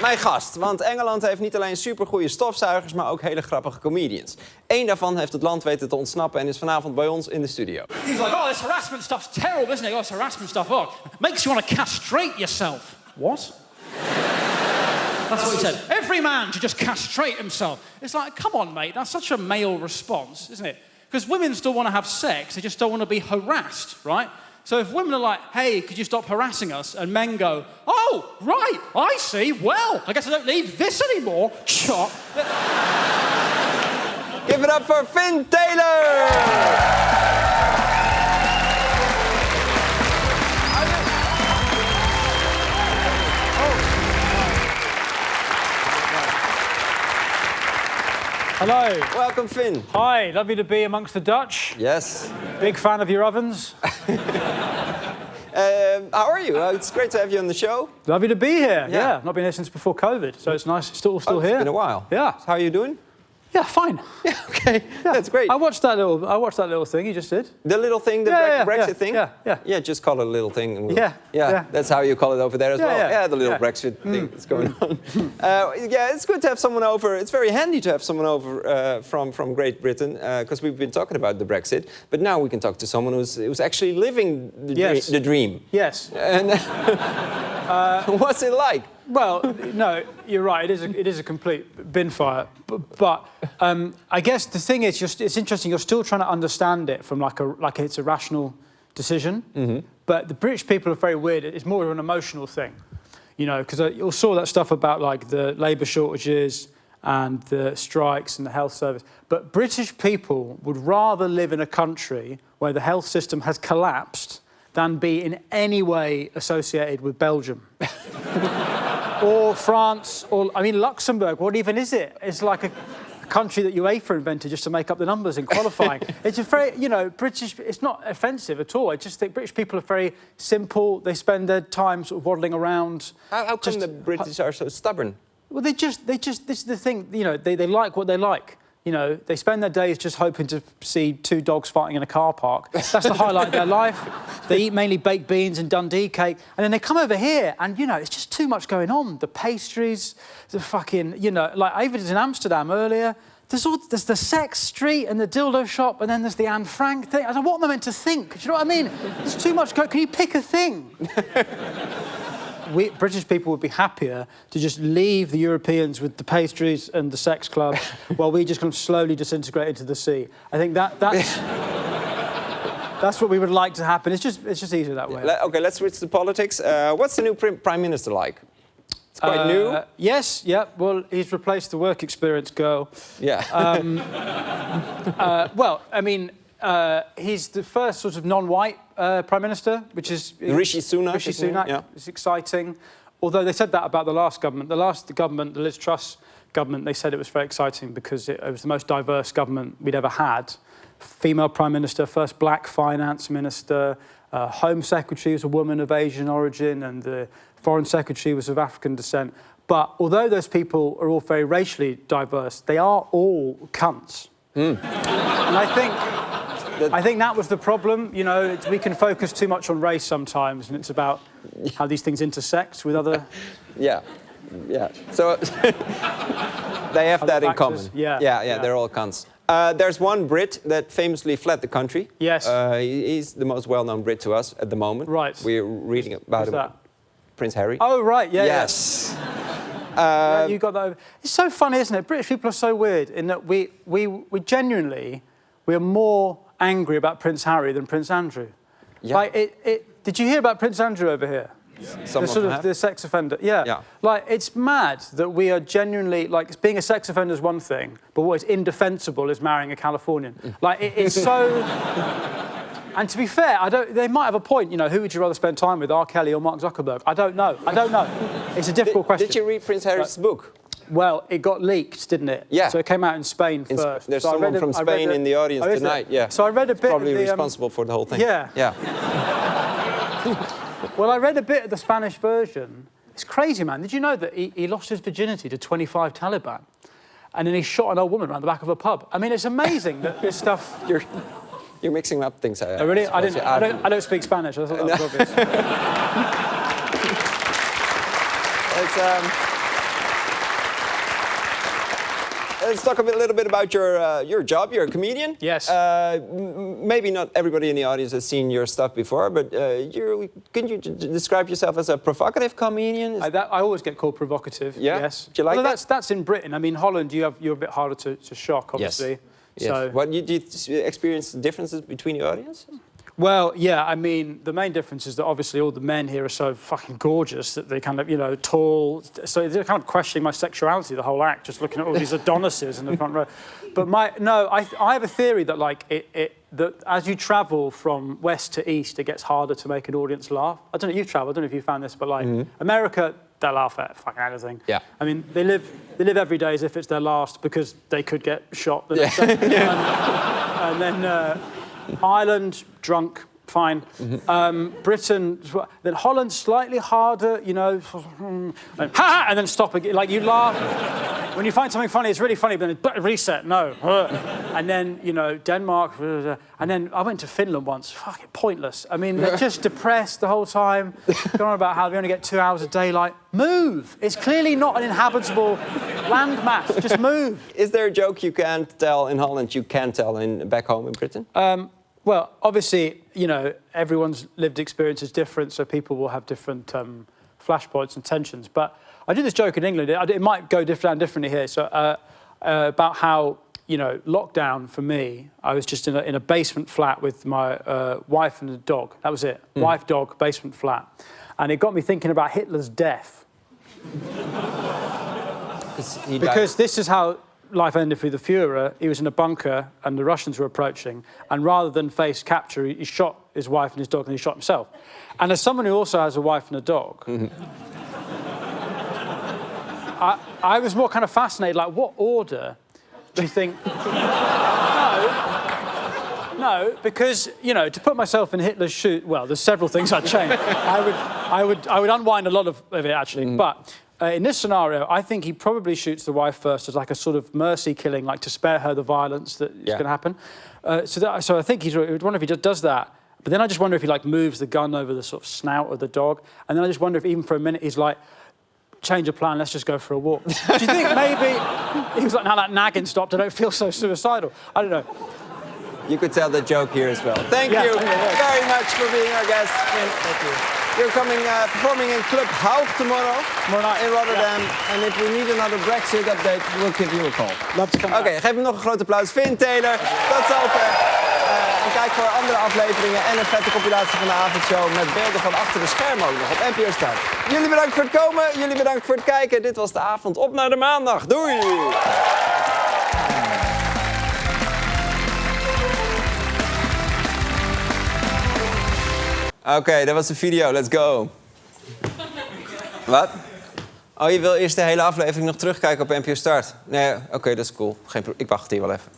mijn gast. Want Engeland heeft niet alleen supergoeie stofzuigers, maar ook hele grappige comedians. Eén daarvan heeft het land weten te ontsnappen en is vanavond bij ons in de studio. He's like, oh, this harassment stuff's terrible, isn't it? Oh, this harassment stuff, oh, makes you want to castrate yourself. What? That's what he said. Every man should just castrate himself. It's like, come on, mate, that's such a male response, isn't it? Because women still want to have sex, they just don't want to be harassed, right? So if women are like, hey, could you stop harassing us? And men go, oh, right, I see, well, I guess I don't need this anymore. Chop. Give it up for Finn Taylor! Hello. Welcome, Finn. Hi, lovely to be amongst the Dutch. Yes. Big fan of your ovens. How are you? It's great to have you on the show. Lovely to be here. Yeah, not been here since before COVID, so it's nice still here. It's been a while. Yeah. How are you doing? Yeah, fine. Yeah, okay. Yeah. That's great. I watched that little thing you just did. The little thing, the Brexit thing? Yeah. Just call it a little thing. And Yeah. That's how you call it over there as well. Yeah, the little Brexit thing that's going on. It's good to have someone over. It's very handy to have someone over from Great Britain because we've been talking about the Brexit. But now we can talk to someone who's actually living the dream. Yes. And what's it like? Well, no, you're right. It is a complete bin fire. But I guess the thing is, it's interesting. You're still trying to understand it from like it's a rational decision. Mm-hmm. But the British people are very weird. It's more of an emotional thing, you know, because you saw that stuff about like the labour shortages and the strikes and the health service. But British people would rather live in a country where the health system has collapsed than be in any way associated with Belgium. Or France, or, I mean, Luxembourg, what even is it? It's like a country that UEFA invented just to make up the numbers in qualifying. It's a very, you know, British, it's not offensive at all. I just think British people are very simple. They spend their time sort of waddling around. How come the British are so stubborn? Well, they just, this is the thing, you know, they like what they like. You know, they spend their days just hoping to see two dogs fighting in a car park. That's the highlight of their life. They eat mainly baked beans and Dundee cake. And then they come over here and, you know, it's just too much going on. The pastries, the fucking, you know, like I was in Amsterdam earlier. There's the sex street and the dildo shop and then there's the Anne Frank thing. I don't know what am I meant to think. Do you know what I mean? There's too much going. Can you pick a thing? British people would be happier to just leave the Europeans with the pastries and the sex clubs while we just kind of slowly disintegrate into the sea. I think that's what we would like to happen. It's just easier that way. Okay, let's switch to politics. What's the new Prime Minister like? It's quite new. Yes, yeah. Well, he's replaced the work experience girl. Yeah. Well, I mean, he's the first sort of non-white Prime Minister, which is... Rishi Sunak. Rishi Sunak. Yeah. It's exciting. Although they said that about the last government. The government, the Liz Truss government, they said it was very exciting because it was the most diverse government we'd ever had. Female Prime Minister, first black Finance Minister, Home Secretary was a woman of Asian origin, and the Foreign Secretary was of African descent. But although those people are all very racially diverse, they are all cunts. And I think that was the problem. You know, we can focus too much on race sometimes, and it's about how these things intersect with other... Yeah. So they have that in common. Yeah. They're all cunts. There's one Brit that famously fled the country. Yes. He's the most well-known Brit to us at the moment. Right. We're reading about Who's him. that? Prince Harry. Oh, right, yeah. Yes. You got that over. It's so funny, isn't it? British people are so weird in that we genuinely, we are more angry about Prince Harry than Prince Andrew. Yeah. Like, did you hear about Prince Andrew over here? Yeah. The sex offender. Yeah. Like, it's mad that we are genuinely, like, being a sex offender is one thing, but what is indefensible is marrying a Californian. Like, it's so... And to be fair, they might have a point, you know, who would you rather spend time with, R. Kelly or Mark Zuckerberg? I don't know. It's a difficult question. Did you read Prince Harry's book? Well, it got leaked, didn't it? Yeah. So it came out in Spain first. There's someone from Spain in the audience tonight. Yeah. So I read a bit. Probably responsible for the whole thing. Yeah. Well, I read a bit of the Spanish version. It's crazy, man. Did you know that he lost his virginity to 25 Taliban, and then he shot an old woman around the back of a pub? I mean, it's amazing that this stuff. You're mixing up things. Oh, really? I don't speak Spanish. I thought that was obvious. let's talk a little bit about your job. You're a comedian. Yes. Maybe not everybody in the audience has seen your stuff before, but can you describe yourself as a provocative comedian? I always get called provocative. Yeah? Yes. Do you like that? That's in Britain. I mean, Holland, you're a bit harder to shock, obviously. Yes. So, What did you experience differences between the audience? well, yeah. I mean, the main difference is that obviously all the men here are so fucking gorgeous that they kind of, tall. So they're kind of questioning my sexuality the whole act, just looking at all these Adonises in the front row. But I have a theory that that as you travel from west to east, it gets harder to make an audience laugh. I don't know. You've travelled. I don't know if you found this, but America, they laugh at fucking anything. Yeah. I mean, they live every day as if it's their last because they could get shot the next day. And then Ireland, drunk, fine. Britain, then Holland, slightly harder, and and then stop again. Like, you laugh. When you find something funny, it's really funny, but then reset, no. And then, Denmark, and then I went to Finland once, fucking pointless. I mean, they're just depressed the whole time, going on about how they only get 2 hours of daylight. Move! It's clearly not an inhabitable landmass, just move. Is there a joke you can't tell in Holland you can tell back home in Britain? Well, obviously, everyone's lived experience is different, so people will have different flashpoints and tensions. But I do this joke in England. It might go down differently here. So about how, lockdown for me, I was just in a basement flat with my wife and a dog. That was it. Wife, dog, basement flat. And it got me thinking about Hitler's death. Because this is how life ended for the Führer. He was in a bunker and the Russians were approaching, and rather than face capture, he shot his wife and his dog, and he shot himself. And as someone who also has a wife and a dog, I was more kind of fascinated, like, what order do you think... No, because, to put myself in Hitler's shoes, well, there's several things I'd change. I would unwind a lot of it, actually, but... in this scenario, I think he probably shoots the wife first as like a sort of mercy killing, like to spare her the violence that is going to happen. So I think I wonder if he just does that. But then I just wonder if he moves the gun over the sort of snout of the dog. And then I just wonder if even for a minute he's like, change of plan, let's just go for a walk. Do you think maybe he was like, now that nagging stopped, I don't feel so suicidal? I don't know. You could tell the joke here as well. Thank you very much for being our guest. Thank you. You're performing in Club Hoog tomorrow in Rotterdam. And if we need another Brexit update, we'll give you a call. Love to come back. Oké, geef hem nog een groot applaus. Finn Taylor, tot zover. En kijk voor andere afleveringen en een vette compilatie van de Avondshow met beelden van achter de schermen ook nog op NPO Start. Jullie bedankt voor het komen, jullie bedankt voor het kijken. Dit was de avond. Op naar de maandag. Doei! Oké, dat was de video. Let's go. Wat? Oh, je wil eerst de hele aflevering nog terugkijken op NPO Start? Nee, oké, dat is cool. Ik wacht hier wel even.